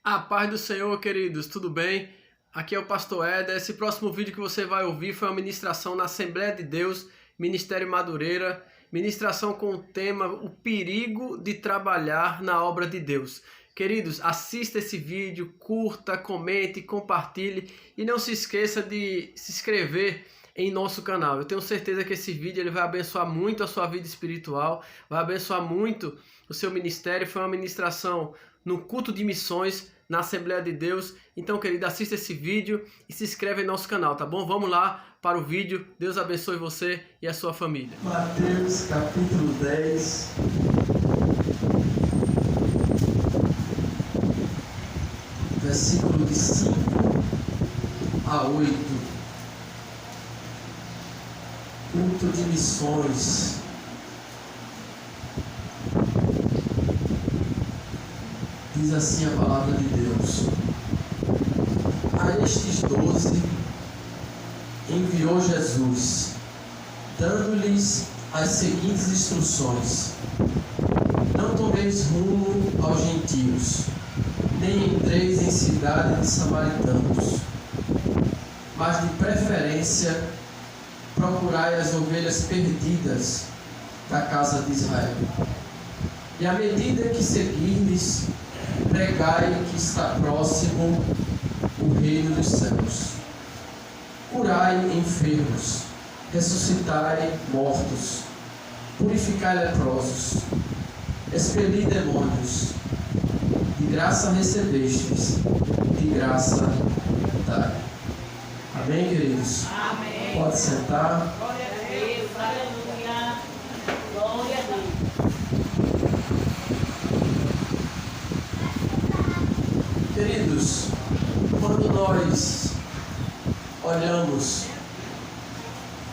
A paz do Senhor, queridos, tudo bem? Aqui é o Pastor Éder. Esse próximo vídeo que você vai ouvir foi uma ministração na Assembleia de Deus, Ministério Madureira, ministração com o tema O Perigo de Trabalhar na Obra de Deus. Queridos, assista esse vídeo, curta, comente, compartilhe e não se esqueça de se inscrever em nosso canal. Eu tenho certeza que esse vídeo ele vai abençoar muito a sua vida espiritual, vai abençoar muito o seu ministério. Foi uma ministração no culto de missões na Assembleia de Deus. Então, querido, assista esse vídeo e se inscreve em nosso canal, tá bom? Vamos lá para o vídeo. Deus abençoe você e a sua família. Mateus capítulo 10. Versículo de 5 a 8. Culto de missões. Diz assim a palavra de Deus: a estes 12 enviou Jesus, dando-lhes as seguintes instruções: não tomeis rumo aos gentios, nem entreis em cidade de samaritanos, mas de preferência procurai as ovelhas perdidas da casa de Israel. E à medida que seguirdes, pregai que está próximo o reino dos céus. Curai enfermos, ressuscitai mortos, purificai leprosos, expeli demônios. De graça recebestes, de graça dai. Amém, queridos? Amém. Pode sentar. Glória a Deus, aleluia. Glória a Deus. Queridos, quando nós olhamos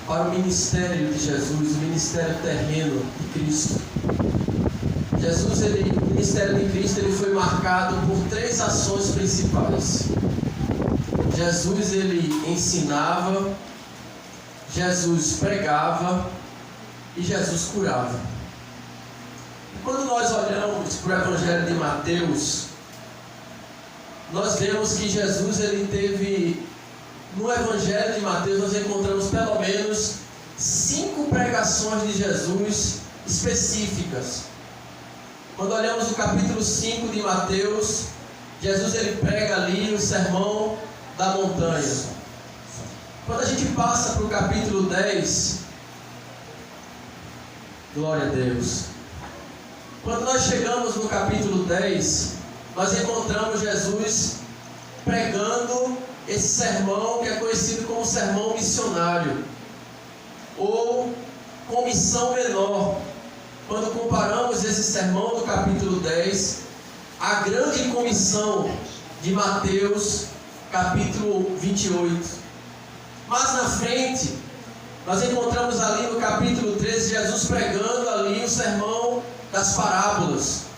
para o ministério de Jesus, o ministério terreno de Cristo, o ministério de Cristo, ele foi marcado por três ações principais. Jesus, ele ensinava, Jesus pregava e Jesus curava. Quando nós olhamos para o Evangelho de Mateus, nós vemos que Jesus, ele teve, no Evangelho de Mateus, nós encontramos pelo menos 5 pregações de Jesus específicas. Quando olhamos o capítulo 5 de Mateus, Jesus, ele prega ali o sermão da montanha. Quando a gente passa para o capítulo 10, glória a Deus. Quando nós chegamos no capítulo 10, nós encontramos Jesus pregando esse sermão que é conhecido como sermão missionário, ou comissão menor. Quando comparamos esse sermão do capítulo 10 à grande comissão de Mateus, capítulo 28. Mas na frente, nós encontramos ali no capítulo 13, Jesus pregando ali o sermão das parábolas.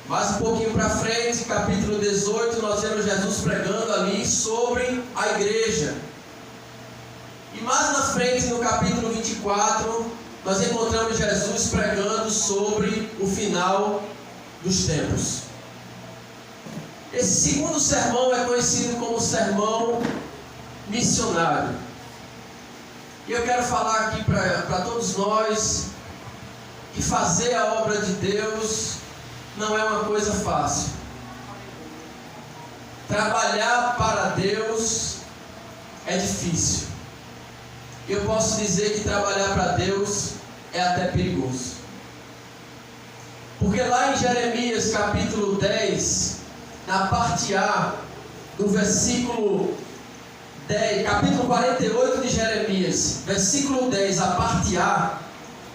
Mais um pouquinho para frente, capítulo 18, nós vemos Jesus pregando ali sobre a igreja. E mais na frente, no capítulo 24, nós encontramos Jesus pregando sobre o final dos tempos. Esse segundo sermão é conhecido como sermão missionário. E eu quero falar aqui para todos nós que fazer a obra de Deus não é uma coisa fácil. Trabalhar para Deus é difícil. Eu posso dizer que trabalhar para Deus é até perigoso. Porque lá em Jeremias capítulo 10, na parte A, do versículo 10, capítulo 48 de Jeremias, versículo 10, a parte A,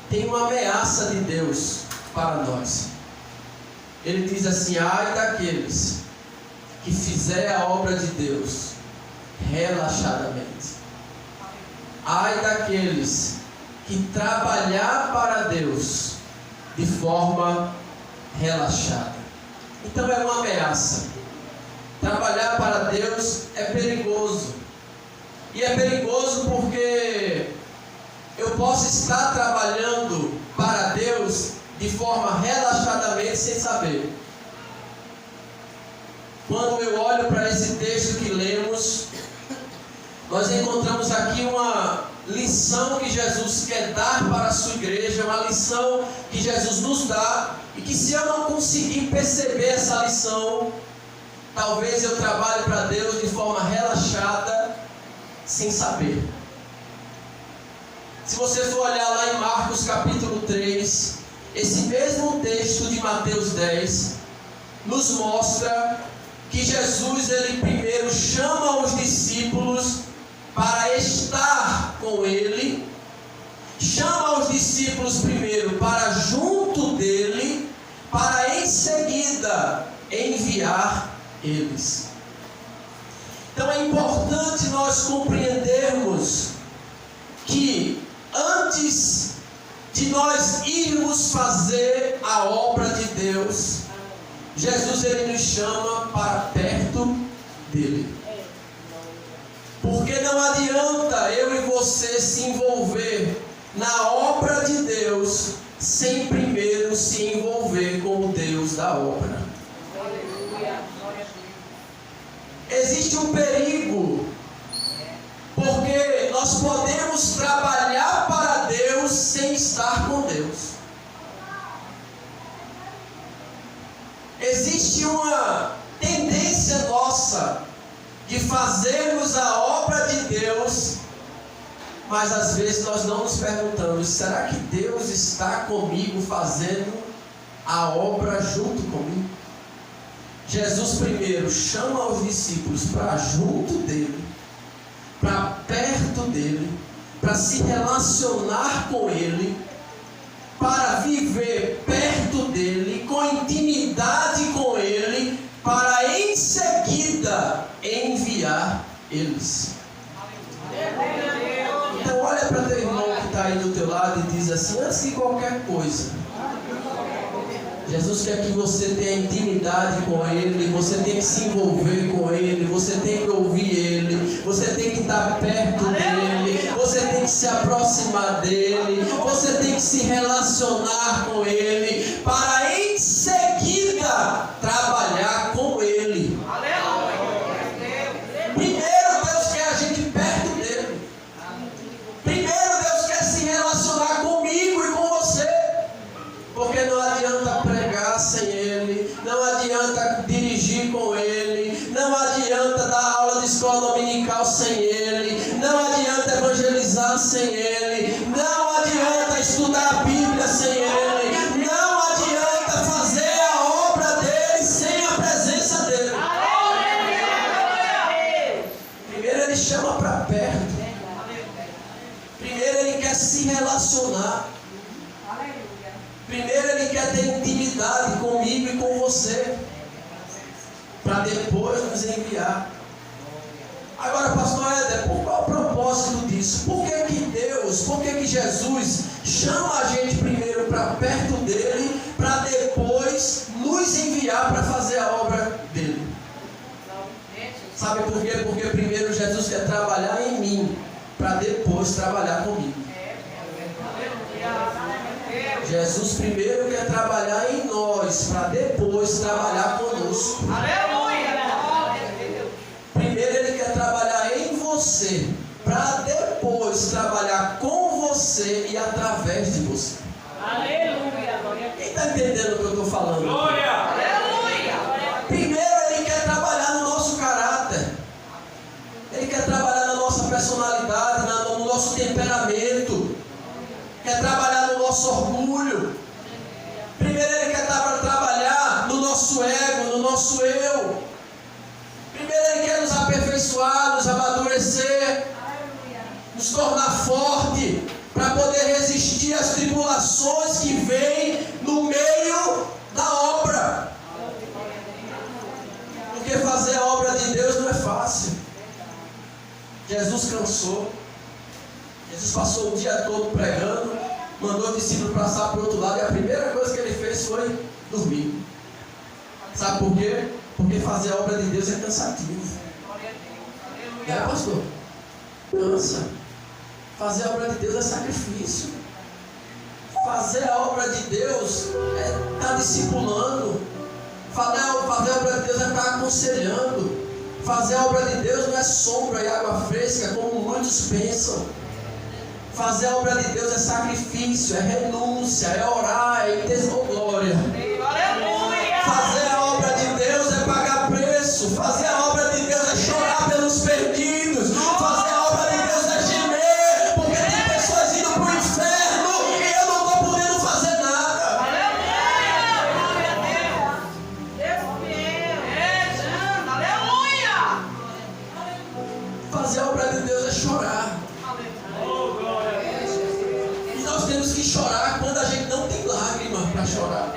tem uma ameaça de Deus para nós. Ele diz assim: ai daqueles que fizer a obra de Deus relaxadamente. Ai daqueles que trabalhar para Deus de forma relaxada. Então é uma ameaça. Trabalhar para Deus é perigoso. E é perigoso porque eu posso estar trabalhando para Deus de forma relaxadamente sem saber. quando eu olho para esse texto que lemos, nós encontramos aqui uma lição que Jesus quer dar para a sua igreja, uma lição que Jesus nos dá, e que se eu não conseguir perceber essa lição, talvez eu trabalhe para Deus de forma relaxada, sem saber. Se você for olhar lá em Marcos capítulo 3, esse mesmo texto de Mateus 10 nos mostra que Jesus, ele primeiro chama os discípulos para estar com ele, chama os discípulos primeiro para junto dele, para em seguida enviar eles. Então é importante nós compreendermos que antes de nós irmos fazer a obra de Deus, Jesus, ele nos chama para perto dele. Porque não adianta eu e você se envolver na obra de Deus sem primeiro se envolver com o Deus da obra. Existe um perigo, porque nós podemos trabalhar para Deus sem estar com Deus. Existe uma tendência nossa de fazermos a obra de Deus, mas às vezes nós não nos perguntamos: será que Deus está comigo fazendo a obra junto comigo? Jesus primeiro chama os discípulos para junto dele, para perto dele, para se relacionar com ele, para viver perto dele, com intimidade com ele, para em seguida enviar eles. Então olha para teu irmão que está aí do teu lado e diz assim: antes de qualquer coisa, Jesus quer que você tenha intimidade com ele, você tem que se envolver com ele, você tem que ouvir ele, você tem que estar perto dele, você tem que se aproximar dele, você tem que se relacionar com ele, para em seguida trabalhar com ele. Primeiro Deus quer a gente perto dele. Primeiro Deus quer se relacionar comigo e com você. Porque não adianta pregar sem ele, não adianta dirigir com ele, não adianta dar aula de escola dominical sem ele, não adianta evangelizar sem ele, não adianta estudar a Bíblia sem ele, não adianta fazer a obra dele sem a presença dele. Primeiro ele chama para perto, primeiro ele quer se relacionar. Primeiro ele quer ter intimidade comigo e com você, para depois nos enviar. Agora, pastor Éder, qual o propósito disso? Por que Jesus chama a gente primeiro para perto dele, para depois nos enviar para fazer a obra dele? Sabe por quê? Porque primeiro Jesus quer trabalhar em mim, para depois trabalhar comigo. Jesus primeiro quer trabalhar em nós, para depois trabalhar conosco. Primeiro ele quer trabalhar em você, para depois trabalhar com você e através de você. Quem está entendendo o que eu estou falando? Primeiro ele quer trabalhar no nosso caráter. Ele quer trabalhar na nossa personalidade, no nosso temperamento. Quer trabalhar no nosso orgulho. Primeiro ele quer trabalhar no nosso ego, no nosso eu. Primeiro ele quer nos aperfeiçoar, nos amadurecer, nos tornar forte, para poder resistir às tribulações que vêm no meio da obra. Porque fazer a obra de Deus não é fácil. Jesus cansou. Jesus passou o dia todo pregando, mandou o discípulo passar para o outro lado, e a primeira coisa que ele fez foi dormir. Sabe por quê? Porque fazer a obra de Deus é cansativo. É, pastor? Cansa. Fazer a obra de Deus é sacrifício. Fazer a obra de Deus é estar discipulando. Fazer a obra de Deus é estar aconselhando. Fazer a obra de Deus não é sombra e água fresca, como muitos pensam. Fazer a obra de Deus é sacrifício, é renúncia, é orar, é ter glória. Fazer a obra de Deus é pagar preço. Fazer a obra de Deus é chorar pelos perdidos. Fazer a obra de Deus é gemer, porque tem pessoas indo para o inferno e eu não estou podendo fazer nada. Fazer a obra de Deus é chorar. E nós temos que chorar quando a gente não tem lágrima para chorar.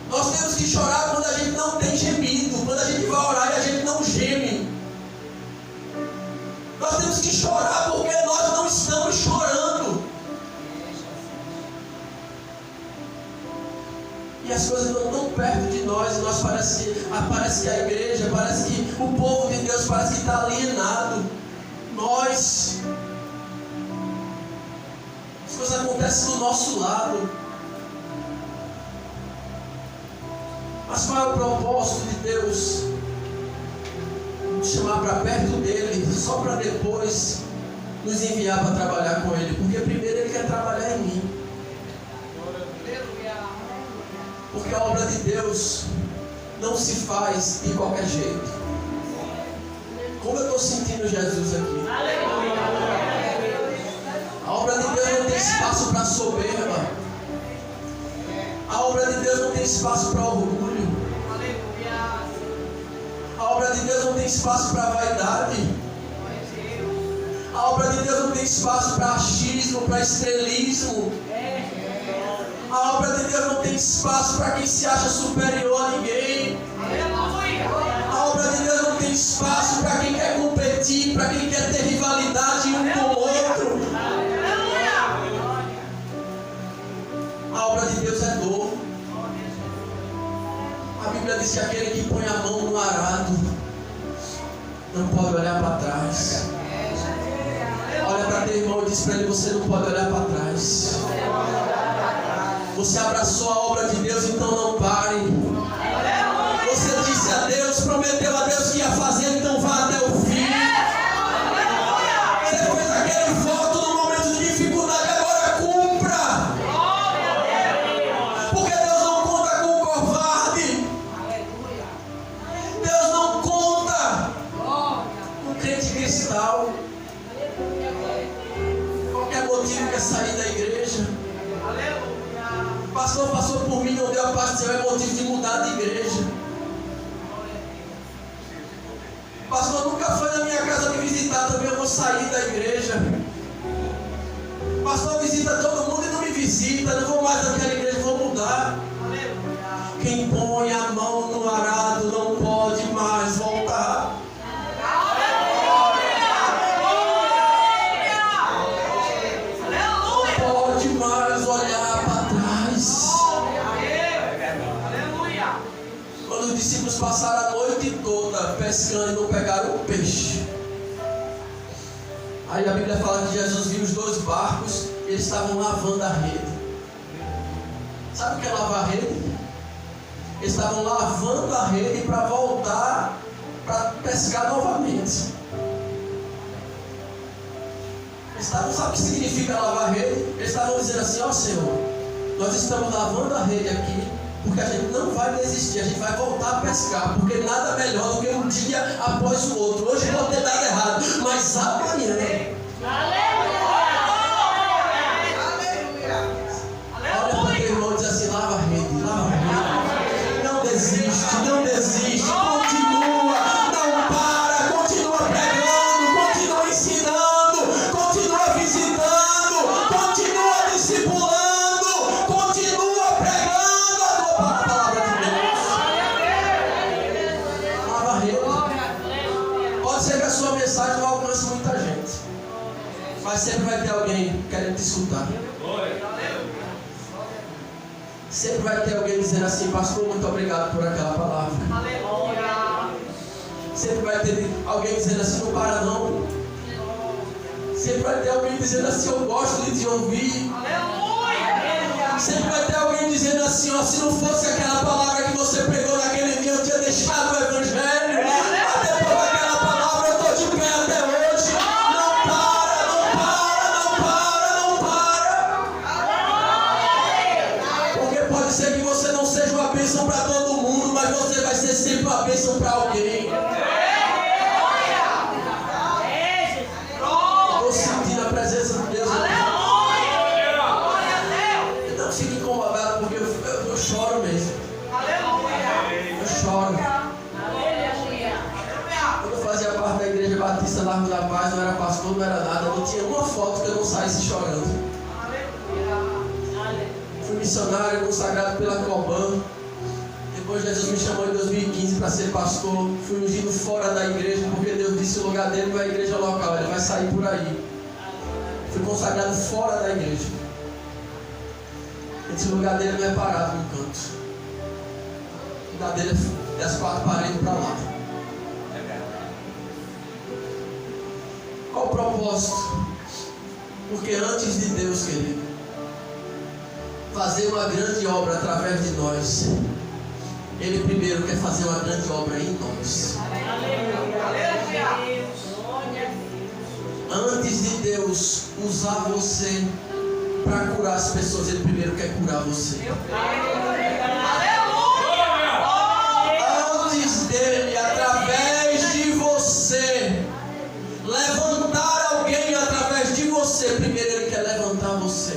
Nós temos que chorar quando a gente não tem gemido, quando a gente vai orar e a gente não geme. Nós temos que chorar porque nós não estamos chorando. E as coisas não estão perto de nós, e nós parece que a igreja, parece que o povo de Deus parece que está alienado. As coisas acontecem do nosso lado. Mas qual é o propósito de Deus? Nos chamar para perto dele, só para depois nos enviar para trabalhar com ele. Porque primeiro ele quer trabalhar em mim. Porque a obra de Deus não se faz de qualquer jeito. Como eu estou sentindo Jesus aqui. A obra de Deus não tem espaço para soberba. A obra de Deus não tem espaço para orgulho. A obra de Deus não tem espaço para vaidade. A obra de Deus não tem espaço para achismo, para estrelismo. A obra de Deus não tem espaço para quem se acha superior a ninguém. A obra de Deus não tem espaço para quem quer competir, para quem quer ter rivalidade um com o outro. A obra de Deus é dor. A Bíblia diz que aquele que põe a mão no arado não pode olhar para trás. Olha para teu irmão e diz para ele: você não pode olhar para trás. Você abraçou a obra de Deus, então não pare. Você disse a Deus, prometeu a Deus que ia fazer, então vá até o fim. Você fez aquele voto no momento de dificuldade, agora cumpra. Porque Deus não conta com o covarde. Deus não conta com o crente cristal. Qualquer motivo quer sair da igreja. Pastor passou por mim, não deu a paz do Senhor, é motivo de mudar de igreja. Pastor nunca foi na minha casa me visitar, também eu vou sair da igreja. Pastor visita todo mundo e não me visita, não vou mais naquela igreja, vou mudar. Quem põe a mão no arado não pode mais voltar. Não pode mais olhar para trás. Quando os discípulos passaram a noite toda pescando e não pegaram um peixe, aí a Bíblia fala que Jesus viu os dois barcos e eles estavam lavando a rede. Sabe o que é lavar a rede? Eles estavam lavando a rede para voltar para pescar novamente. Sabe o que significa lavar a rede? Eles estavam dizendo assim: ó Senhor, nós estamos lavando a rede aqui, porque a gente não vai desistir, a gente vai voltar a pescar, porque nada melhor do que um dia após o outro. Hoje pode ter dado errado, mas amanhã. Olha para o teu irmão e diz assim: lava a rede, lava a rede. Não desiste, não desiste, continua, não para, continua pregando, continua ensinando, continua visitando, continua discipulando, continua pregando a palavra de Deus. Lava a rede. Pode ser que a sua mensagem não alcance muita gente, mas sempre vai ter alguém querendo te escutar. Sempre vai ter alguém dizendo assim: pastor, muito obrigado por aquela palavra. Sempre vai ter alguém dizendo assim: não para não. Sempre vai ter alguém dizendo assim: eu gosto de te ouvir. Sempre vai ter alguém dizendo assim, ó, se não fosse aquela palavra que você pregou naquele dia, eu tinha deixado o evangelho. Mas depois daquela palavra eu estou de pé até hoje. Não para, não para, não para, não para. Porque pode ser que você não seja uma bênção para todo mundo, mas você vai ser sempre uma bênção para alguém. Estou sentindo a presença de Deus aqui. Não fique incomodado porque eu choro mesmo. Eu choro. Quando eu fazia parte da Igreja Batista Largo da Paz, não era pastor, não era nada, não tinha uma foto que eu não saísse chorando. Fui missionário consagrado pela Coban. Depois Jesus me chamou em 2015 para ser pastor. Fui ungido fora da igreja, porque Deus disse: o lugar dele não é a igreja local, ele vai sair por aí. Fui consagrado fora da igreja. Esse lugar dele não é parado no canto. O lugar dele é das quatro paredes para lá. Qual o propósito? Porque antes de Deus, querido, fazer uma grande obra através de nós, Ele primeiro quer fazer uma grande obra em nós. Antes de Deus usar você para curar as pessoas, Ele primeiro quer curar você. Antes dele, através de você, levantar alguém através de você, primeiro Ele quer levantar você.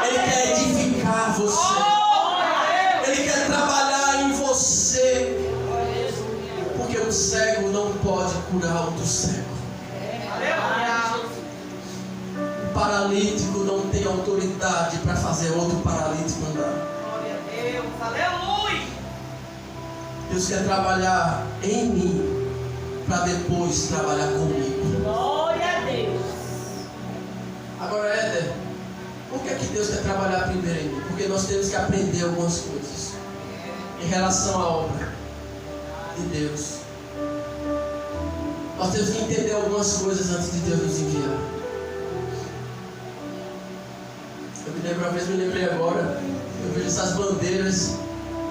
Ele quer edificar você. Ele quer trabalhar em você. Porque o cego não pode curar outro cego. O paralítico não tem autoridade para fazer outro paralítico andar. Deus quer trabalhar em mim para depois trabalhar comigo. Glória a Deus. Agora, Éder, por que Deus quer trabalhar primeiro em mim? Porque nós temos que aprender algumas coisas em relação à obra de Deus. Nós temos que entender algumas coisas antes de Deus nos enviar. Eu me lembro, uma vez me lembrei agora, eu vejo essas bandeiras,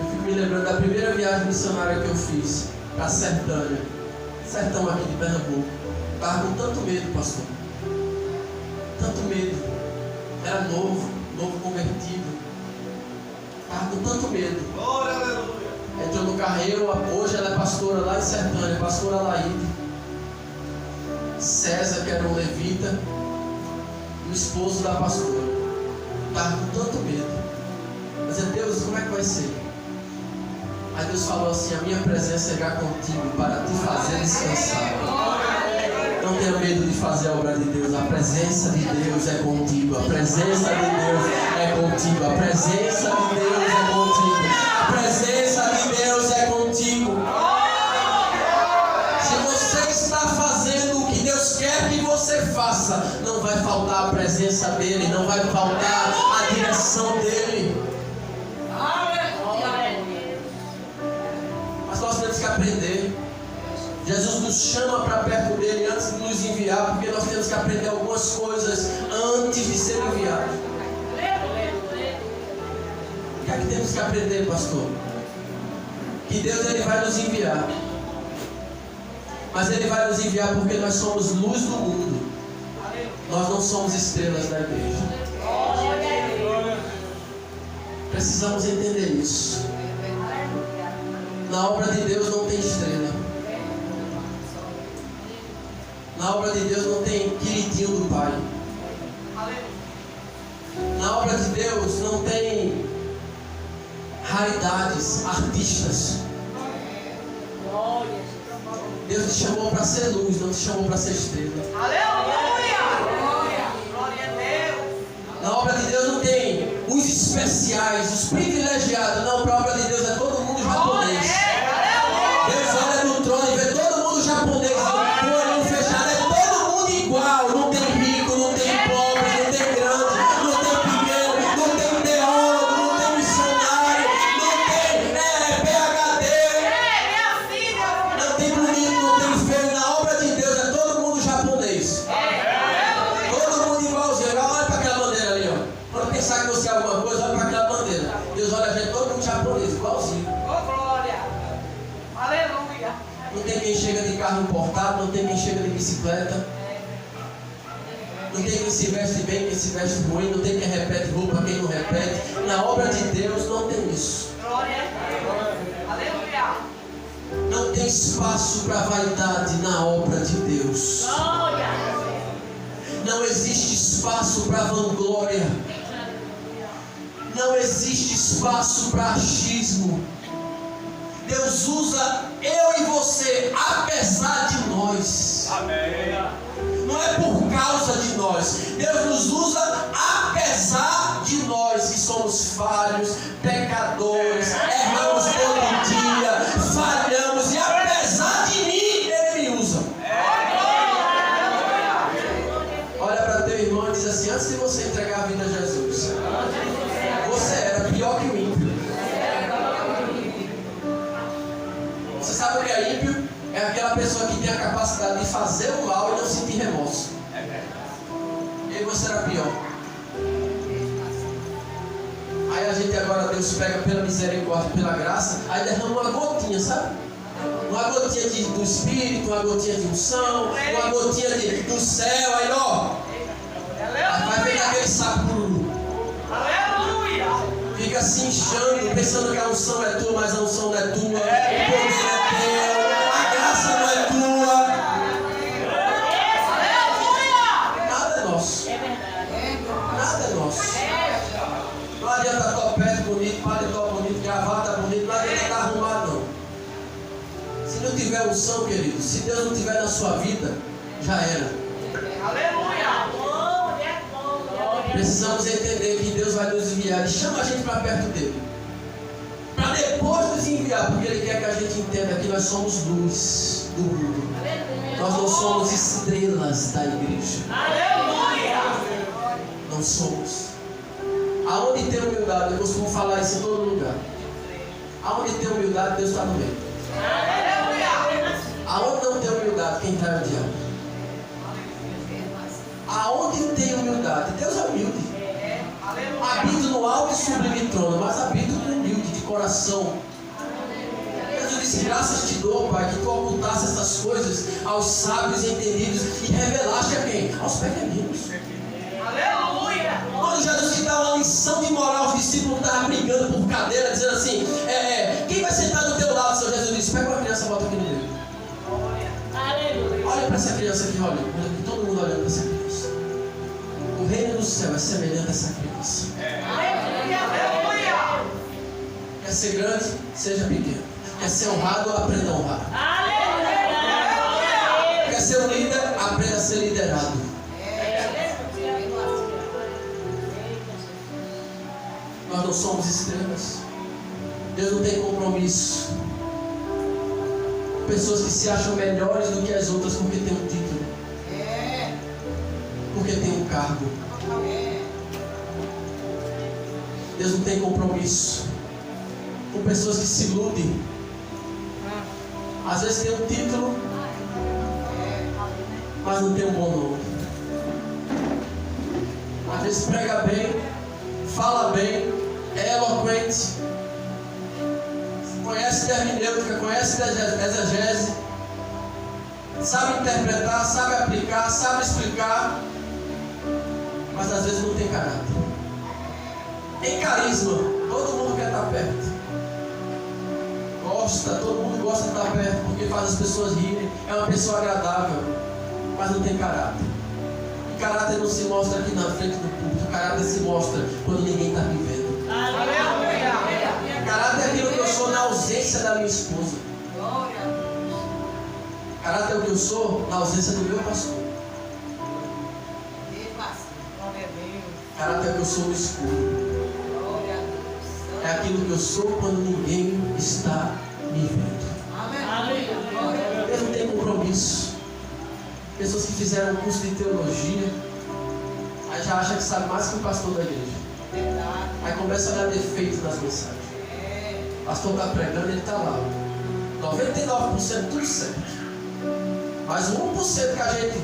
eu fico me lembrando da primeira viagem missionária que eu fiz para Sertânia, sertão aqui de Pernambuco. Eu estava com tanto medo, pastor. Tanto medo. Era novo convertido. Estava com tanto medo. Entrou no carreiro, hoje ela é pastora lá em Sertânia, pastora Laíde. César, que era um levita, e o esposo da pastora. Estava com tanto medo. Mas Deus, como é que vai ser? Aí Deus falou assim: a minha presença irá contigo para te fazer descansar. Não tenha medo de fazer a obra de Deus. A presença de Deus é contigo. A presença de Deus é contigo. A presença de Deus é contigo. A presença de Deus é contigo. Se você está fazendo o que Deus quer que você faça, não vai faltar a presença dEle, não vai faltar a direção dEle. Mas nós temos que aprender. Jesus nos chama para perto dele antes de nos enviar, porque nós temos que aprender algumas coisas antes de ser enviado. O que é que temos que aprender, pastor? Que Deus ele vai nos enviar. Mas Ele vai nos enviar porque nós somos luz do mundo. Nós não somos estrelas da igreja. Precisamos entender isso. Na obra de Deus não tem estrela. Na obra de Deus não tem queridinho do Pai. Na obra de Deus não tem raridades, artistas. Deus te chamou para ser luz, não te chamou para ser estrela. Aleluia! Glória a Deus! Na obra de Deus não tem os especiais, os privilegiados. Não, para a obra de Deus é todo mundo japonês. Deus olha no trono e vê todo mundo japonês, com o olho fechado, é todo mundo igual. Não tem rico, não tem pobre, não tem grande, não tem pequeno, não tem teólogo, não tem missionário, não tem PhD, não tem bonito, não tem feio. Na obra de Deus é todo mundo japonês. Todo mundo igualzinho. Olha para aquela bandeira ali, ó. Quando pensar que você é alguma quem chega de carro importado, não tem quem chega de bicicleta. Não tem quem se veste bem, quem se veste ruim, não tem quem repete roupa, quem não repete. Na obra de Deus não tem isso. Glória a Deus. Aleluia. Não tem espaço para vaidade na obra de Deus. Glória. Não existe espaço para vanglória. Não existe espaço para achismo. Deus usa eu e você, apesar de nós. Amém. Não é por causa de nós. Deus nos usa apesar de nós, que somos falhos, pecadores, erramos todo dia, falhamos, e apesar de mim, Ele me usa. Olha para teu irmão e diz assim: antes de você entregar a vida a Jesus, você era pior que o ímpio. Você sabe o que é ímpio? É aquela pessoa que tem a capacidade de fazer o mal e não sentir remorso. E você era pior. Aí a gente agora, Deus pega pela misericórdia, pela graça, aí derrama uma gotinha, sabe? Uma gotinha do Espírito, uma gotinha de unção, uma gotinha do céu, aí ó. Vai pegar aquele sapo. Aleluia. Fica se inchando, pensando que a unção é tua, mas a unção não é tua. O poder é teu. A graça não é tua. Nada é nosso. É verdade. Nada é nosso. Não adianta topete bonito, paletó bonito, gravata bonito, não adianta estar arrumado não. Se não tiver unção, querido, se Deus não tiver na sua vida, já era. Aleluia. Glória, glória. Precisamos entender que Deus vai nos enviar. Ele chama a gente para perto dele, para depois nos enviar, porque Ele quer que a gente entenda que nós somos luz do mundo. Nós não somos estrelas da igreja. Aleluia. Não somos. Aonde tem humildade, eu costumo falar isso em todo lugar. Aonde tem humildade, Deus está no meio. Aleluia. Aonde não tem humildade, quem está é o diabo. Aonde tem humildade, Deus é humilde. Habito no alto e sublime trono, mas habito no humilde, de coração. Jesus disse: graças te dou, Pai, que tu ocultasse essas coisas aos sábios e entendidos e revelaste a quem? Aos pequeninos. Aleluia. Quando Jesus te dá uma lição de moral, os discípulos estavam brigando por cadeira, dizendo assim: quem vai sentar do teu lado? Senhor Jesus disse: pega uma criança e bota aqui no meio. Aleluia. Olha para essa criança aqui, olha, todo mundo olhando para essa criança. O reino do céu é semelhante a essa criança. Aleluia. Quer ser grande? Seja pequeno. Quer ser honrado? Aprenda a honrar. Aleluia. Quer ser um líder? Aprenda a ser liderado. Nós não somos estrelas. Deus não tem compromisso. Pessoas que se acham melhores do que as outras porque tem um título, porque tem um cargo. Deus não tem compromisso com pessoas que se iludem. Às vezes tem um título, mas não tem um bom nome. Às vezes prega bem, fala bem, é eloquente, conhece hermenêutica, conhece exegese, sabe interpretar, sabe aplicar, sabe explicar, mas às vezes não tem caráter. Tem carisma, todo mundo quer estar perto. Todo mundo gosta de estar perto porque faz as pessoas rirem, é uma pessoa agradável, mas não tem caráter. E caráter não se mostra aqui na frente do púlpito, caráter se mostra quando ninguém está me vendo. Aleluia. Caráter é aquilo que eu sou na ausência da minha esposa. Caráter é o que eu sou na ausência do meu pastor. Caráter é o que eu sou no escuro. É aquilo que eu sou quando ninguém está me vendo. Deus não tem compromisso. Pessoas que fizeram um curso de teologia, aí já acha que sabe mais que o pastor da igreja. Aí começa a dar defeito nas mensagens. O pastor está pregando, ele está lá. 99% tudo certo. Mas 1% que a gente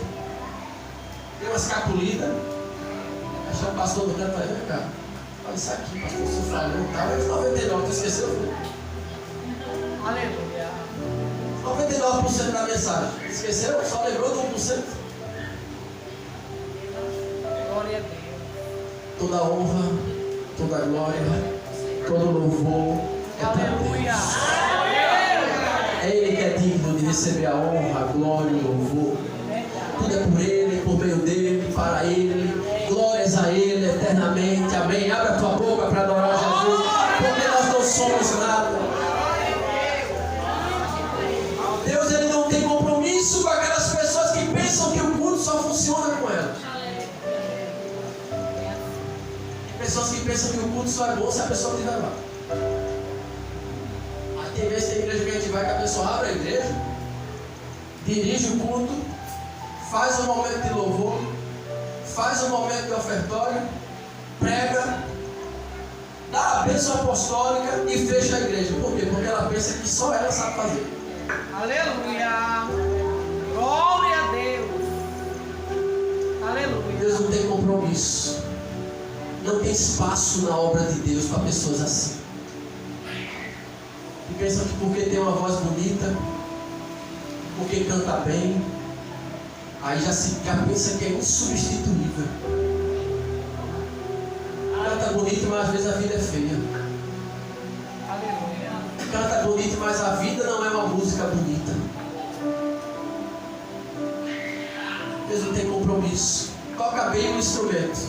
tem uma escapulida, aí chama o pastor do canto e vai: vem cá. Olha isso aqui, pastor, você falou, tá? Mas 99%, tu esqueceu? Aleluia. 1% da mensagem. Esqueceu? Só lembrou do 1%? Glória a Deus. Toda honra, toda glória, todo louvor é para Aleluia. Deus. É Ele que é digno de receber a honra, a glória e o louvor. Tudo é por Ele, por meio dEle, para Ele. Glórias a Ele eternamente. Amém. Abre a tua boca para adorar Jesus, porque nós não somos nada. Deus, Ele não tem compromisso com aquelas pessoas que pensam que o culto só funciona com elas. Pessoas que pensam que o culto só é bom se a pessoa estiver lá. Aí tem vezes que tem igreja que a gente vai, que a pessoa abre a igreja, dirige o culto, faz um momento de louvor, faz um momento de ofertório, prega, dá a bênção apostólica e fecha a igreja. Por quê? Porque ela pensa que só ela sabe fazer. Aleluia. Glória a Deus. Aleluia. Deus não tem compromisso. Não tem espaço na obra de Deus para pessoas assim. Que pensam que porque tem uma voz bonita, porque canta bem, aí já pensa que é insubstituível. Canta bonito, mas às vezes a vida é feia. Aleluia. Canta bonito, mas a vida não é uma música bonita. Deus não tem compromisso. Toca bem o instrumento,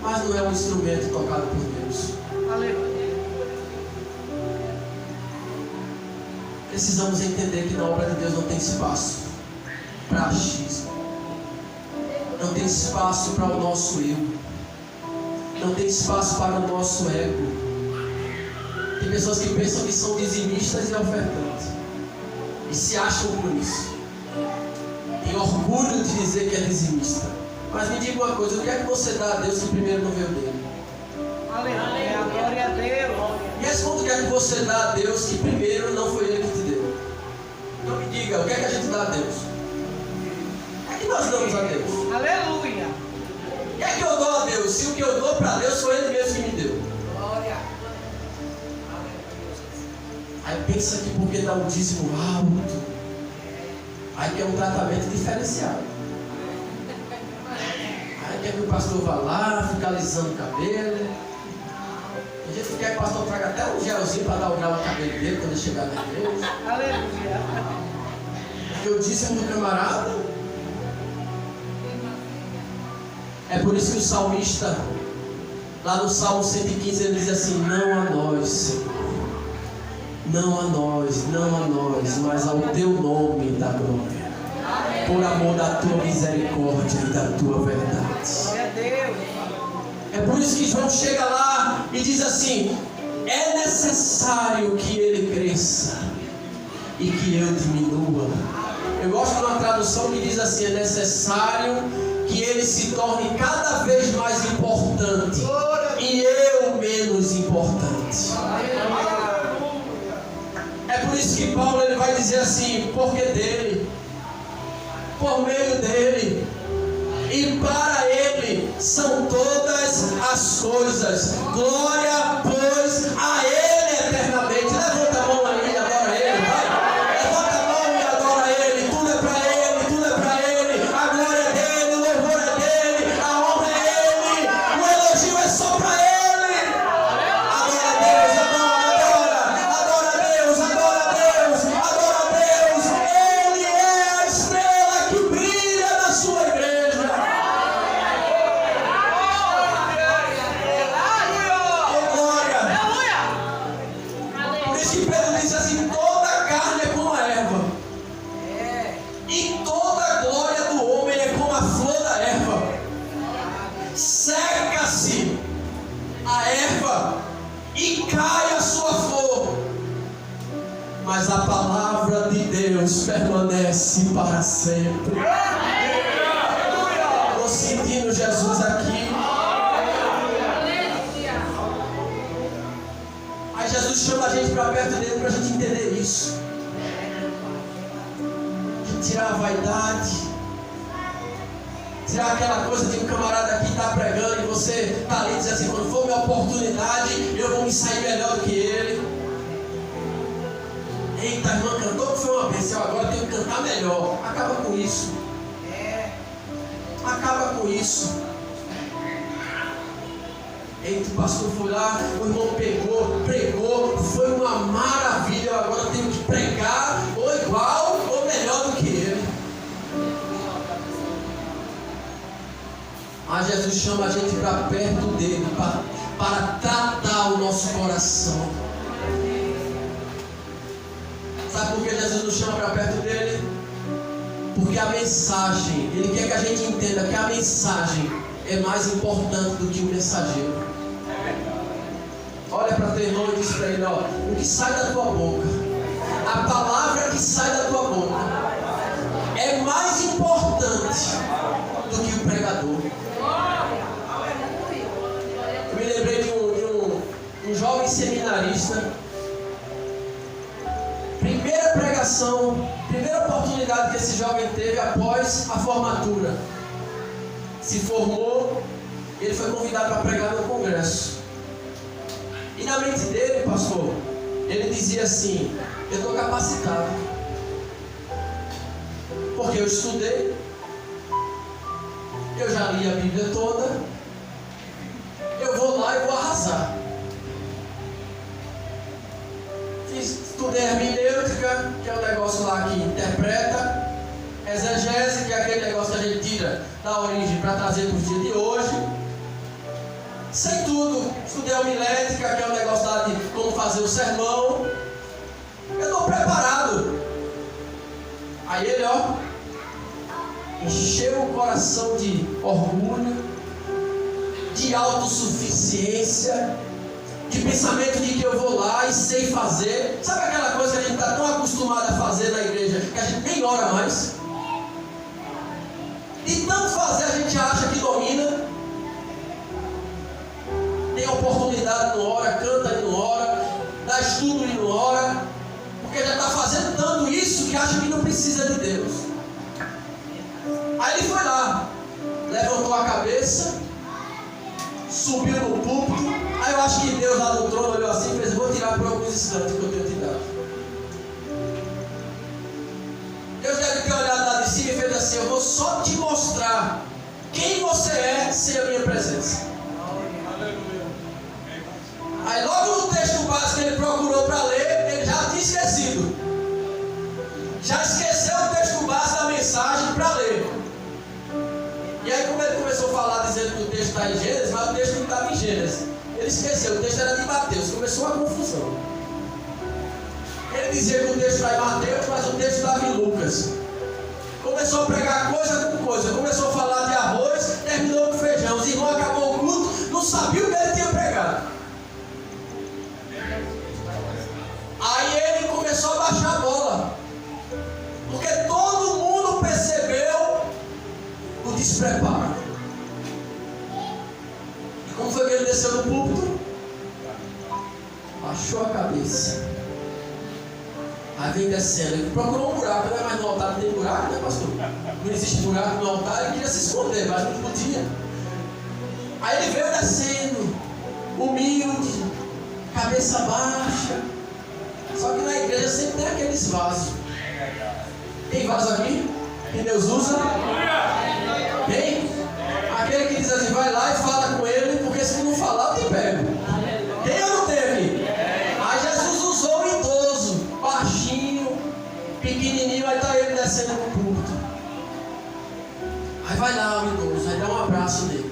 mas não é um instrumento tocado por Deus. Aleluia. Precisamos entender que na obra de Deus não tem espaço para achismo, não tem espaço para o nosso eu, não tem espaço para o nosso ego. Tem pessoas que pensam que são dizimistas e ofertantes e se acham por isso, tem orgulho de dizer que é dizimista. Mas me diga uma coisa: o que é que você dá a Deus que primeiro não veio dele? Aleluia. Glória a Deus. Me responda o que é que você dá a Deus que primeiro não foi Ele que te deu. Então me diga, o que é que a gente dá a Deus? O que é que nós damos a Deus? Aleluia. O que é que eu dou a Deus? Se o que eu dou para Deus foi Ele mesmo que me deu. Glória. Aí pensa que porque dá um dízimo alto, aí quer um tratamento diferenciado. Aí quer que o pastor vá lá, ficar alisando o cabelo. Tem gente que quer que o pastor traga até um gelzinho para dar o grau no cabelo dele quando ele chegar na igreja. Aleluia. Porque o dízimo do camarada. É por isso que o salmista, lá no Salmo 115, ele diz assim: não a nós, Senhor, não a nós, não a nós, mas ao teu nome da glória, por amor da tua misericórdia e da tua verdade. Glória a Deus. É por isso que João chega lá e diz assim: é necessário que ele cresça e que eu diminua. Eu gosto de uma tradução que diz assim: é necessário que ele se torne cada vez mais importante e eu menos importante. É por isso que Paulo ele vai dizer assim: porque dele, por meio dele e para ele são todas as coisas. Glória, pois, a ele eternamente. Levanta a mão aí e adora ele, vai. Levanta a mão e adora ele. Tudo é para ele, tudo é para ele. A glória é dele, o louvor é dele, a honra é ele, o elogio é só para ele. Adora a Deus, adora a Deus, adora a Deus, adora a Deus. Ele é a estrela que brilha na sua igreja. Por isso que Pedro diz assim: toda carne é como a erva, e toda glória do homem é como a flor da erva. Seca-se a erva e cai a sua flor, mas a palavra de Deus permanece para sempre. Estou sentindo Jesus aqui. Aí Jesus chama a gente para perto dele para a gente entender isso. De tirar a vaidade, tirar aquela coisa de um camarada que está pregando e você está ali dizendo assim: quando for minha oportunidade, eu vou me sair melhor do que ele. Eita, a irmã cantou que foi uma bênção, agora eu tenho que cantar melhor. Acaba com isso. Acaba com isso. Eita, o pastor foi lá, o irmão pregou, foi uma maravilha, agora eu tenho que pregar ou igual ou melhor do que ele. Mas Jesus chama a gente para perto dele, para tratar o nosso coração. Sabe por que Jesus nos chama para perto dele? Porque a mensagem, ele quer que a gente entenda que a mensagem é mais importante do que o mensageiro. Olha para teu irmão e diz para ele, ó, o que sai da tua boca, a palavra que sai da tua boca é mais importante do que o pregador. Eu me lembrei de um jovem seminarista. Primeira pregação, primeira oportunidade que esse jovem teve após a formatura. Se formou, ele foi convidado para pregar no congresso. E na mente dele, pastor, ele dizia assim: eu estou capacitado, porque eu estudei, eu já li a Bíblia toda, eu vou lá e vou arrasar. Estudei hermenêutica, que é o negócio lá que interpreta, exegese, que é aquele negócio que a gente tira da origem para trazer para os dias de hoje. Sei tudo. Estudei homilética, que é o negócio lá de como fazer o sermão. Eu estou preparado. Aí ele, ó, encheu o coração de orgulho, de autossuficiência, de pensamento de que eu vou lá e sei fazer. Sabe aquela coisa que a gente está tão acostumado a fazer na igreja que a gente nem ora mais? De tanto fazer a gente acha que domina. Tem oportunidade, não ora, canta e não ora, dá estudo e não ora, porque já está fazendo tanto isso que acha que não precisa de Deus. Aí ele foi lá, levantou a cabeça, subiu no púlpito. Aí eu acho que Deus lá no trono olhou assim e fez: vou tirar por alguns instantes que eu tenho te dado. Deus deve ter olhado lá de cima e fez assim: eu vou só te mostrar quem você é sem a minha presença. Aí logo no texto básico que ele procurou para ler, ele já tinha esquecido. Já esqueceu o texto básico da mensagem para ler. E aí como ele começou a falar dizendo que o texto está em Gênesis, mas o texto não estava em Gênesis. Ele esqueceu, o texto era de Mateus, começou uma confusão. Ele dizia que o texto está em Mateus, mas o texto estava em Lucas. Começou a pregar coisa com coisa, começou a falar de arroz, terminou com feijão. Os irmãos acabou o culto, não sabia o que ele tinha pregado. Aí ele começou a baixar a bola, porque todo mundo percebeu o despreparo. E como foi que ele desceu no púlpito? Baixou a cabeça. Aí vem descendo, ele procurou um buraco, né? Mas no altar não tem buraco, né, pastor? Não existe buraco no altar, ele queria se esconder, mas não podia. Aí ele veio descendo, humilde, cabeça baixa. Só que na igreja sempre tem aqueles vasos. Tem vaso aqui? Que Deus usa? Tem? Aquele que diz assim: vai lá e fala com ele, porque se não falar, eu te pego. Tem ou não tem aqui? Aí Jesus usou o idoso, baixinho, pequenininho, aí está ele descendo no púlpito. Aí vai lá o idoso, aí dá um abraço nele.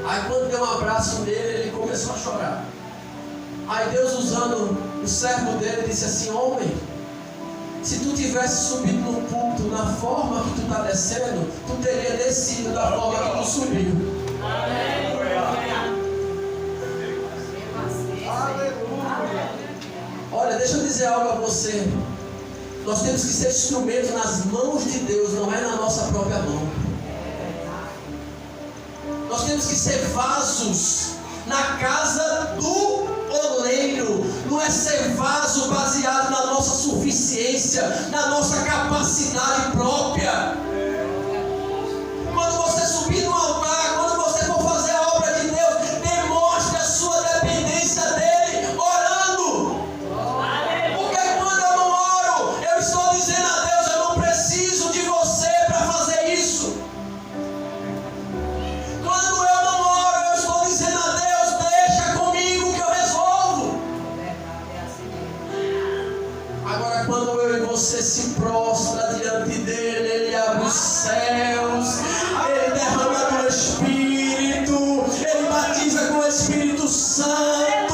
Aí quando deu um abraço nele, ele começou a chorar. Aí Deus, usando o servo dele, disse assim: homem, se tu tivesse subido no púlpito na forma que tu está descendo, tu teria descido da forma que tu subiu. Olha, deixa eu dizer algo a você. Nós temos que ser instrumentos nas mãos de Deus, não é na nossa própria mão. Nós temos que ser vasos na casa do oleiro. Não é ser vaso baseado na nossa suficiência, na nossa capacidade própria. Quando você subir no altar, quando você for fazer a obra de Deus, demonstre a sua dependência dele, orando. Por que você se prostra diante dele, ele abre os céus, ele derrama do Espírito, ele batiza com o Espírito Santo,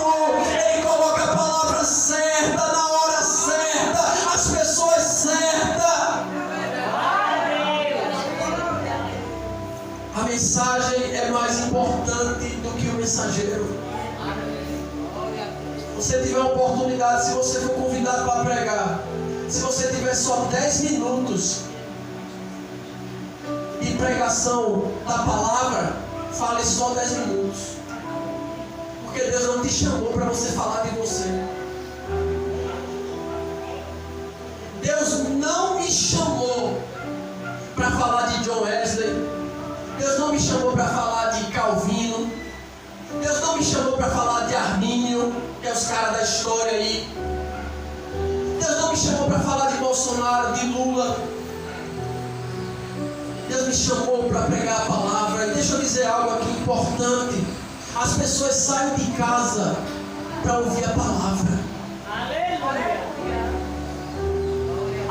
ele coloca a palavra certa, na hora certa, as pessoas certas. A mensagem é mais importante do que o mensageiro. Se você tiver oportunidade, se você for convidado para pregar, se você tiver só 10 minutos de pregação da palavra, fale só 10 minutos. Porque Deus não te chamou para você falar de você. Deus não me chamou para falar de John Wesley. Deus não me chamou para falar de Calvino. Deus não me chamou para falar de Armínio, que é os caras da história aí. Deus não me chamou para falar de Bolsonaro, de Lula. Deus me chamou para pregar a palavra. E deixa eu dizer algo aqui importante. As pessoas saem de casa para ouvir a palavra.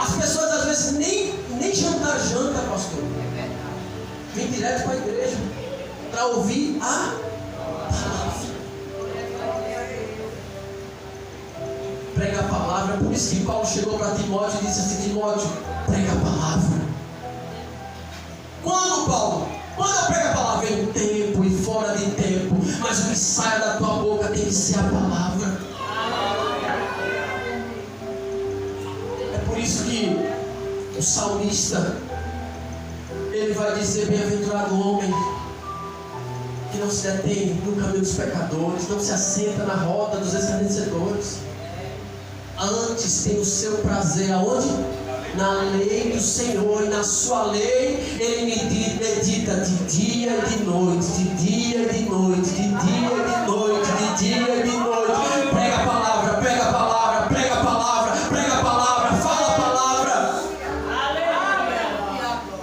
As pessoas às vezes nem jantar janta, pastor. Vem direto para a igreja para ouvir a palavra. Prega a palavra. Por isso que Paulo chegou para Timóteo e disse assim: Timóteo, prega a palavra. Quando, Paulo? Quando eu prego a palavra? Em tempo e fora de tempo. Mas o que sai da tua boca tem que ser a palavra. É por isso que o salmista, ele vai dizer: bem-aventurado o homem que não se detém no caminho dos pecadores, não se assenta na roda dos escarnecedores. Antes tem o seu prazer aonde? Na lei do Senhor, e na sua lei ele medita de dia e de noite, de dia e de noite, de dia e de noite, de dia e de noite. Prega a palavra, prega a palavra, prega a palavra, prega a palavra, fala a palavra.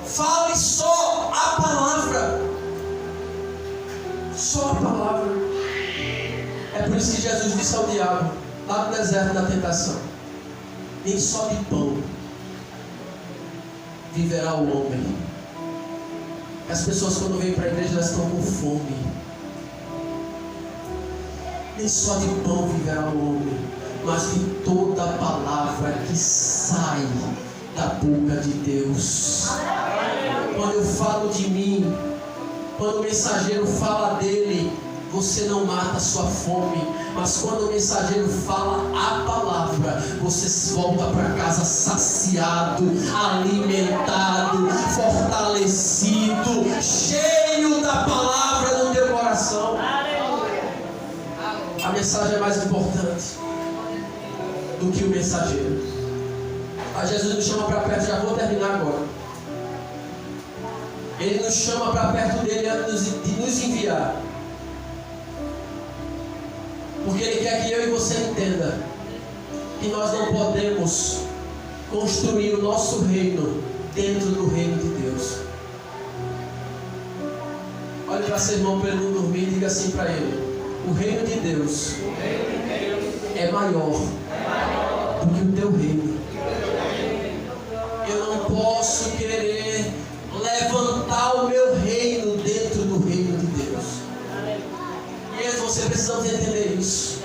Fale só a palavra. Só a palavra. É por isso que Jesus disse ao diabo, lá no deserto da tentação: nem só de pão viverá o homem. As pessoas, quando vêm para a igreja, elas estão com fome. Nem só de pão viverá o homem, mas de toda a palavra que sai da boca de Deus. Quando eu falo de mim, quando o mensageiro fala dele, você não mata a sua fome. Mas quando o mensageiro fala a palavra, você volta para casa saciado, alimentado, fortalecido, cheio da palavra no teu coração. A mensagem é mais importante do que o mensageiro. A Jesus nos chama para perto. Já vou terminar agora. Ele nos chama para perto dele antes de nos enviar. Porque Ele quer que eu e você entenda que nós não podemos construir o nosso reino dentro do reino de Deus. Olhe para seu irmão para ele não dormir e diga assim para ele: o reino de Deus é maior do que o teu reino. Eu não posso querer levantar o meu reino dentro do reino de Deus. Você precisa entender isso.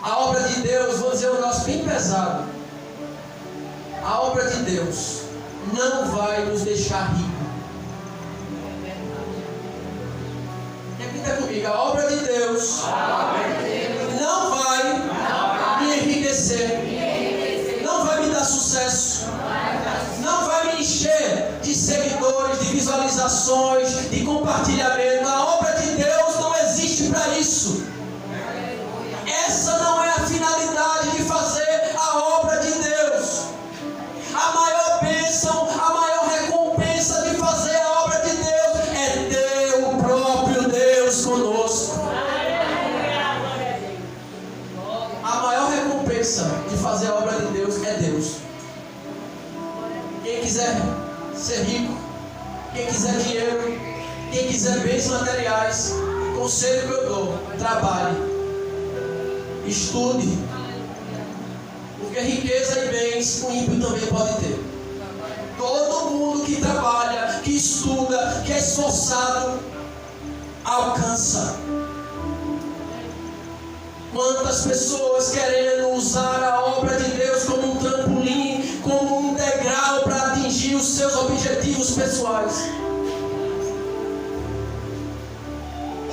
A obra de Deus, vou dizer um negócio bem pesado. A obra de Deus não vai nos deixar ricos. Repita comigo: a obra de Deus não vai me enriquecer, não vai me dar sucesso, não vai me encher de seguidores, de visualizações, de compartilhamento. A obra de Deus não existe para isso. Essa não é a finalidade de fazer a obra de Deus. A maior bênção, a maior recompensa de fazer a obra de Deus é ter o próprio Deus conosco. A maior recompensa de fazer a obra de Deus é Deus. Quem quiser ser rico, quem quiser dinheiro, quem quiser bens materiais, conselho que eu dou: trabalhe, estude, porque Porque riqueza e bens o ímpio também pode ter. Todo mundo que trabalha, que estuda, que é esforçado, alcança. Quantas pessoas querendo usar a obra de Deus como um trampolim, como um degrau para atingir os seus objetivos pessoais.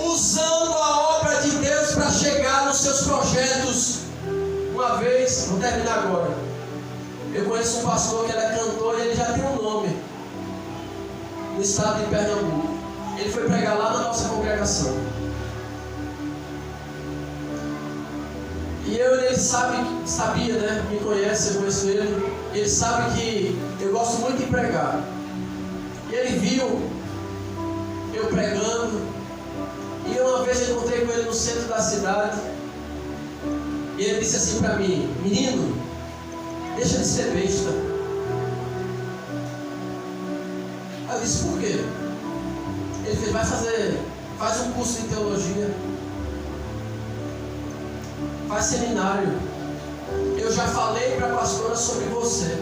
Usando a obra de Deus para chegar nos seus projetos. Uma vez, vou terminar agora. Eu conheço um pastor que ele é cantor e ele já tem um nome no estado de Pernambuco. Ele foi pregar lá na nossa congregação. E ele sabia, né? Me conhece, eu conheço ele. Ele sabe que eu gosto muito de pregar. E ele viu eu pregando. E uma vez eu encontrei com ele no centro da cidade. E ele disse assim para mim: menino, deixa de ser besta. Aí eu disse: por quê? Ele fez: faz um curso de teologia, faz seminário. Eu já falei para a pastora sobre você.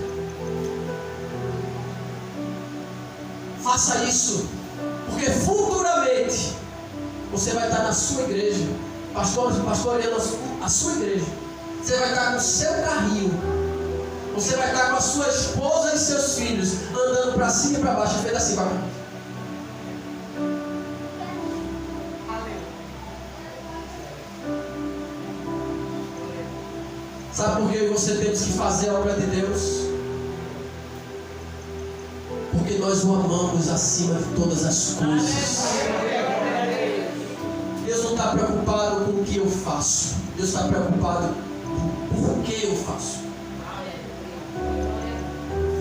Faça isso, porque futuramente você vai estar na sua igreja, pastoreando a sua igreja. Você vai estar com o seu carrinho, você vai estar com a sua esposa e seus filhos, andando para cima e para baixo, feito assim, para cá. Sabe por que você temos que fazer a obra de Deus? Porque nós o amamos acima de todas as coisas. Deus não está preocupado com o que eu faço. Deus está preocupado com o que eu faço.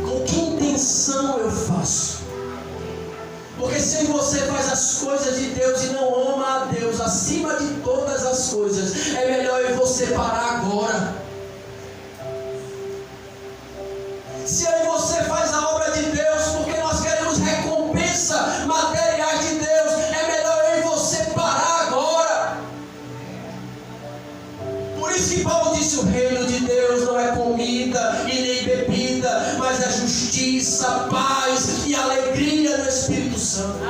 Com que intenção eu faço. Porque se você faz as coisas de Deus e não ama a Deus acima de todas as coisas, é melhor eu e você parar agora. Se aí você faz a obra de Deus porque nós queremos recompensa materiais de Deus, é melhor eu e você parar agora. Por isso que Paulo disse: o reino de Deus não é comida e nem bebida, mas é justiça, paz e alegria no Espírito Santo.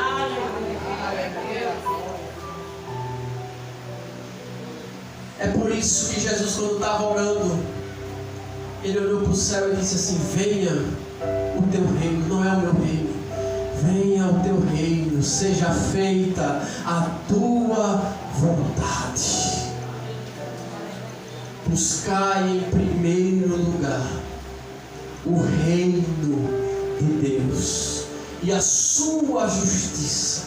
É por isso que Jesus, quando estava orando, ele olhou para o céu e disse assim: venha o teu reino, não é o meu reino. Venha o teu reino, seja feita a tua vontade. Buscai em primeiro lugar o reino de Deus e a sua justiça,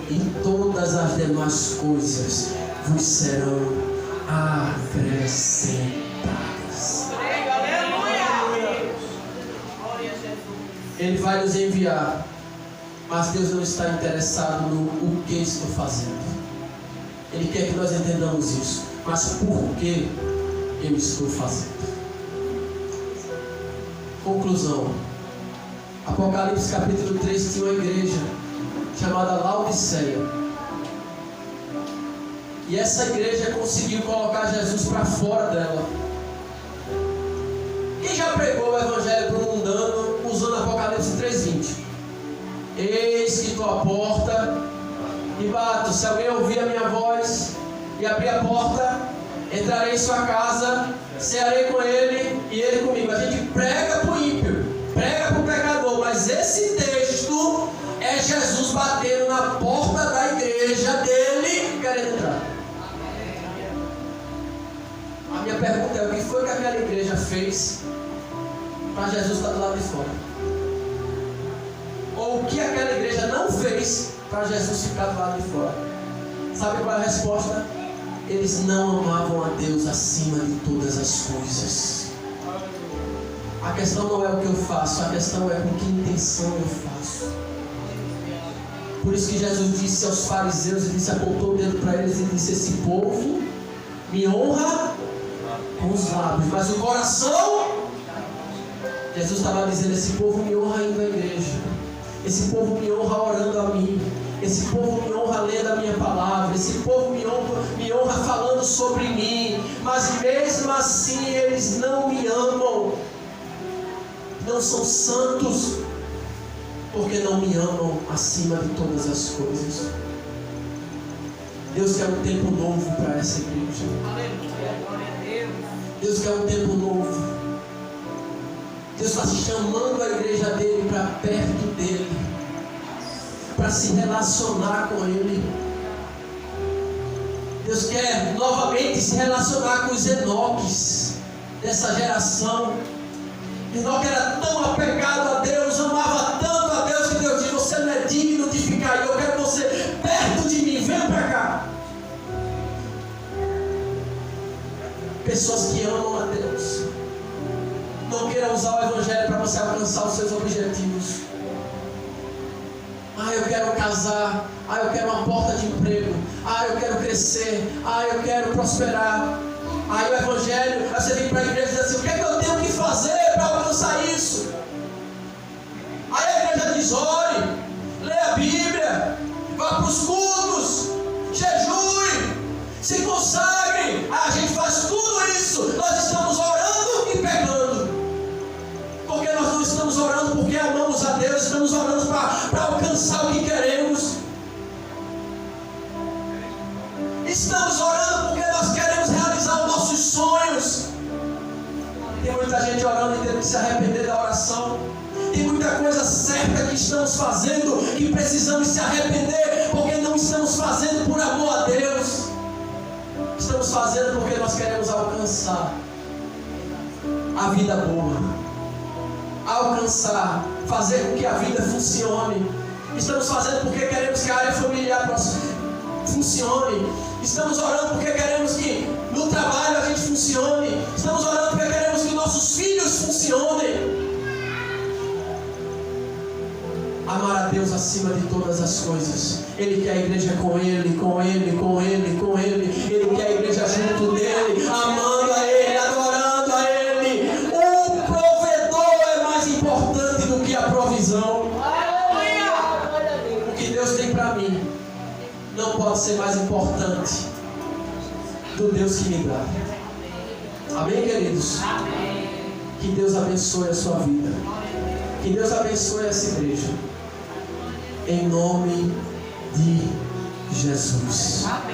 e todas as demais coisas vos serão acrescentadas. Ele vai nos enviar, mas Deus não está interessado no o que estou fazendo. Ele quer que nós entendamos isso, mas por que eu estou fazendo? Conclusão. Apocalipse capítulo 3 tinha uma igreja chamada Laodiceia. E essa igreja conseguiu colocar Jesus para fora dela. Quem já pregou o evangelho para o mundano usando Apocalipse 3:20? Eis que estou à porta e bato. Se alguém ouvir a minha voz e abrir a porta, entrarei em sua casa, cearei com ele e ele comigo. A gente prega para o ímpio, prega para o pecador, mas esse texto é Jesus batendo na porta da igreja dele, querendo entrar. A minha pergunta é: o que foi que aquela igreja fez para Jesus estar do lado de fora? Ou o que aquela igreja não fez para Jesus ficar do lado de fora? Sabe qual é a resposta? Eles não amavam a Deus acima de todas as coisas. A questão não é o que eu faço, a questão é com que intenção eu faço. Por isso que Jesus disse aos fariseus, ele apontou o dedo para eles e disse: esse povo me honra com os lábios, mas o coração... Jesus estava dizendo: esse povo me honra indo à igreja, esse povo me honra orando a mim, esse povo me honra lendo a minha palavra, esse povo me honra falando sobre mim, mas mesmo assim eles eles não me amam, não são santos, porque não me amam acima de todas as coisas. Deus quer um tempo novo para essa igreja. Aleluia, glória a Deus. Deus quer um tempo novo. Deus está chamando a igreja dele para perto dele, para se relacionar com ele. Deus quer novamente se relacionar com os Enoques dessa geração. Enoque era tão apegado a Deus, amava tanto a Deus, que Deus disse: você não é digno de ficar aí, eu quero você perto de mim, vem para cá. Pessoas que amam a Deus. Não queira usar o Evangelho para você alcançar os seus objetivos. Eu quero casar. Eu quero uma porta de emprego. Eu quero crescer. Eu quero prosperar. Aí o Evangelho, você vem para a igreja e diz assim: o que é que eu tenho que fazer para alcançar isso? Aí a igreja diz: ore, leia a Bíblia, vá para os cultos, jejue, se consagre. A gente faz tudo isso. Nós estamos orando e pecando. Porque nós não estamos orando porque amamos a Deus, estamos orando para alcançar o que queremos. Estamos orando porque nós queremos realizar os nossos sonhos. Tem muita gente orando e tendo que se arrepender da oração. Tem muita coisa certa que estamos fazendo que precisamos se arrepender, porque não estamos fazendo por amor a Deus. Estamos fazendo porque nós queremos alcançar a vida boa. Alcançar, fazer com que a vida funcione. Estamos fazendo porque queremos que a área familiar funcione. Estamos orando porque queremos que no trabalho a gente funcione. Estamos orando porque queremos que nossos filhos funcionem. Amar a Deus acima de todas as coisas. Ele quer a igreja com Ele, com Ele, com Ele, com Ele. Ele quer a igreja junto dEle, amando a Ele, adorando a Ele. O provedor é mais importante do que a provisão. O que Deus tem para mim não pode ser mais importante do Deus que me dá. Amém, queridos? Que Deus abençoe a sua vida. Que Deus abençoe essa igreja. Em nome de Jesus. Amém.